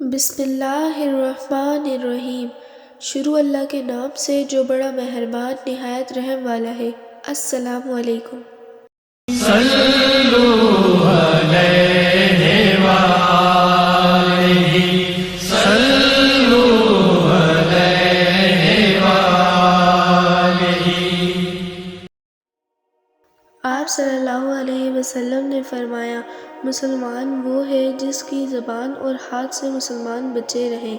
بسم اللہ الرحمن الرحیم۔ شروع اللہ کے نام سے جو بڑا مہربان نہایت رحم والا ہے۔ السلام علیکم۔ صلو علیہ وآلہ، صلو علیہ وآلہ۔ آپ صلی اللہ علیہ وسلم نے فرمایا، مسلمان وہ ہے جس کی زبان اور ہاتھ سے مسلمان بچے رہیں،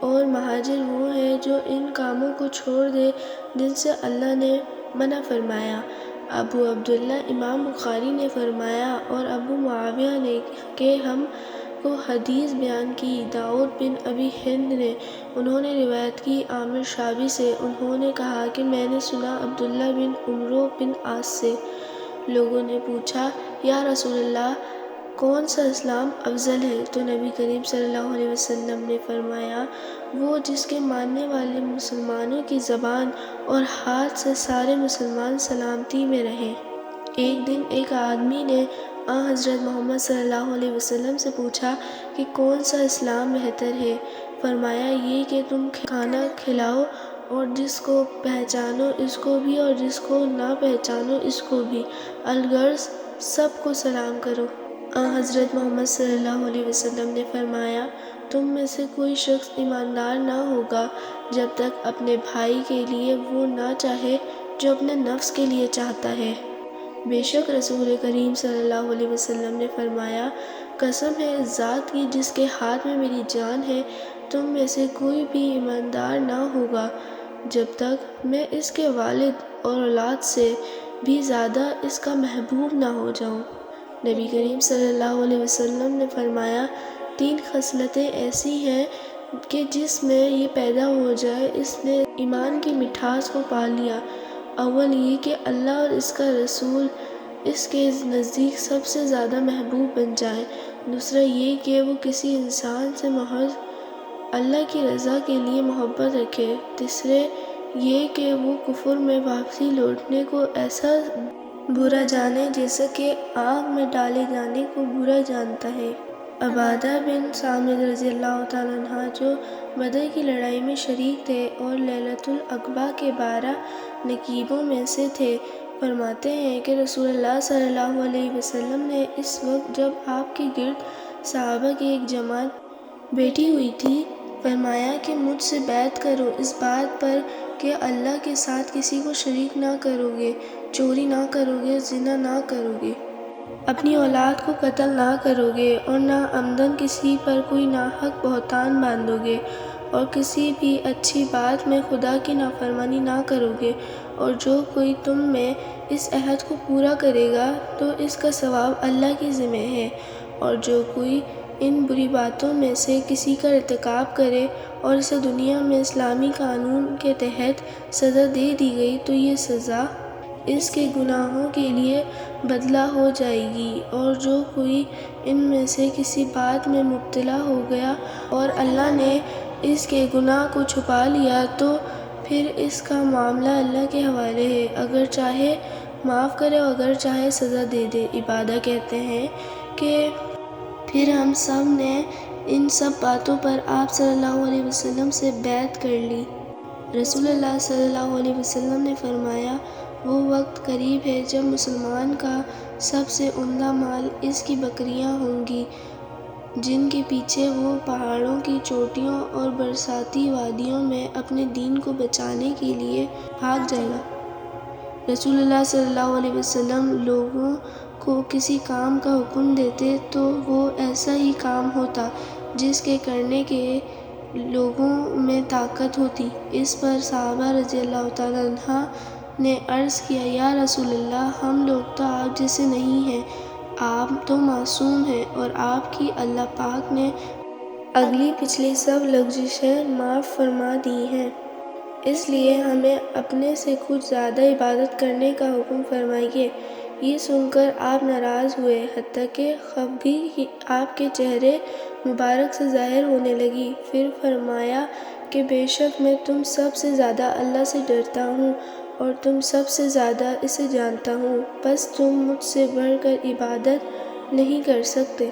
اور مہاجر وہ ہے جو ان کاموں کو چھوڑ دے جن سے اللہ نے منع فرمایا۔ ابو عبداللہ امام بخاری نے فرمایا اور ابو معاویہ نے کہ ہم کو حدیث بیان کی داؤد بن ابی ہند نے، انہوں نے روایت کی عامر شعبی سے، انہوں نے کہا کہ میں نے سنا عبداللہ بن عمرو بن عاص سے۔ لوگوں نے پوچھا، یا رسول اللہ، کون سا اسلام افضل ہے؟ تو نبی کریم صلی اللہ علیہ وسلم نے فرمایا، وہ جس کے ماننے والے مسلمانوں کی زبان اور ہاتھ سے سارے مسلمان سلامتی میں رہیں۔ ایک دن ایک آدمی نے حضرت محمد صلی اللہ علیہ وسلم سے پوچھا کہ کون سا اسلام بہتر ہے؟ فرمایا، یہ کہ تم کھانا کھلاؤ اور جس کو پہچانو اس کو بھی اور جس کو نہ پہچانو اس کو بھی، الغرض سب کو سلام کرو۔ حضرت محمد صلی اللہ علیہ وسلم نے فرمایا، تم میں سے کوئی شخص ایماندار نہ ہوگا جب تک اپنے بھائی کے لیے وہ نہ چاہے جو اپنے نفس کے لیے چاہتا ہے۔ بے شک رسول کریم صلی اللہ علیہ وسلم نے فرمایا، قسم ہے اس ذات کی جس کے ہاتھ میں میری جان ہے، تم میں سے کوئی بھی ایماندار نہ ہوگا جب تک میں اس کے والد اور اولاد سے بھی زیادہ اس کا محبوب نہ ہو جاؤں۔ نبی کریم صلی اللہ علیہ وسلم نے فرمایا، 3 خصلتیں ایسی ہیں کہ جس میں یہ پیدا ہو جائے اس نے ایمان کی مٹھاس کو پا لیا۔ اول یہ کہ اللہ اور اس کا رسول اس کے نزدیک سب سے زیادہ محبوب بن جائیں۔ دوسرا یہ کہ وہ کسی انسان سے محض اللہ کی رضا کے لیے محبت رکھے۔ تیسرے یہ کہ وہ کفر میں واپسی لوٹنے کو ایسا برا جانے جیسا کہ آگ میں ڈالے جانے کو برا جانتا ہے۔ عبادہ بن صامت رضی اللہ تعالیٰ عنہ جو بدر کی لڑائی میں شریک تھے اور لیلۃ العقبہ کے 12 نقیبوں میں سے تھے، فرماتے ہیں کہ رسول اللہ صلی اللہ علیہ وسلم نے اس وقت جب آپ کے گرد صحابہ کی ایک جماعت بیٹھی ہوئی تھی، فرمایا کہ مجھ سے بیعت کرو اس بات پر کہ اللہ کے ساتھ کسی کو شریک نہ کرو گے، چوری نہ کرو گے، زنا نہ کرو گے، اپنی اولاد کو قتل نہ کرو گے اور نہ عمدن کسی پر کوئی ناحق بہتان باندھو گے، اور کسی بھی اچھی بات میں خدا کی نافرمانی نہ کرو گے، اور جو کوئی تم میں اس عہد کو پورا کرے گا تو اس کا ثواب اللہ کے ذمہ ہے، اور جو کوئی ان بری باتوں میں سے کسی کا ارتکاب کرے اور اسے دنیا میں اسلامی قانون کے تحت سزا دے دی گئی تو یہ سزا اس کے گناہوں کے لیے بدلہ ہو جائے گی، اور جو کوئی ان میں سے کسی بات میں مبتلا ہو گیا اور اللہ نے اس کے گناہ کو چھپا لیا تو پھر اس کا معاملہ اللہ کے حوالے ہے، اگر چاہے معاف کرے اور اگر چاہے سزا دے دے۔ عبادہ کہتے ہیں کہ پھر ہم سب نے ان سب باتوں پر آپ صلی اللہ علیہ وسلم سے بیعت کر لی۔ رسول اللہ صلی اللہ علیہ وسلم نے فرمایا، وہ وقت قریب ہے جب مسلمان کا سب سے عمدہ مال اس کی بکریاں ہوں گی جن کے پیچھے وہ پہاڑوں کی چوٹیوں اور برساتی وادیوں میں اپنے دین کو بچانے کے لیے بھاگ جائے گا۔ رسول اللہ صلی اللہ علیہ وسلم لوگوں کو کسی کام کا حکم دیتے تو وہ ایسا ہی کام ہوتا جس کے کرنے کے لوگوں میں طاقت ہوتی۔ اس پر صحابہ رضی اللہ تعالیٰ عنہ نے عرض کیا، یا رسول اللہ، ہم لوگ تو آپ جیسے نہیں ہیں، آپ تو معصوم ہیں اور آپ کی اللہ پاک نے اگلی پچھلی سب لغزشیں معاف فرما دی ہیں، اس لیے ہمیں اپنے سے کچھ زیادہ عبادت کرنے کا حکم فرمائیے۔ یہ سن کر آپ ناراض ہوئے، حتیٰ کہ خفگی آپ کے چہرے مبارک سے ظاہر ہونے لگی۔ پھر فرمایا کہ بے شک میں تم سب سے زیادہ اللہ سے ڈرتا ہوں اور تم سب سے زیادہ اسے جانتا ہوں، بس تم مجھ سے بڑھ کر عبادت نہیں کر سکتے۔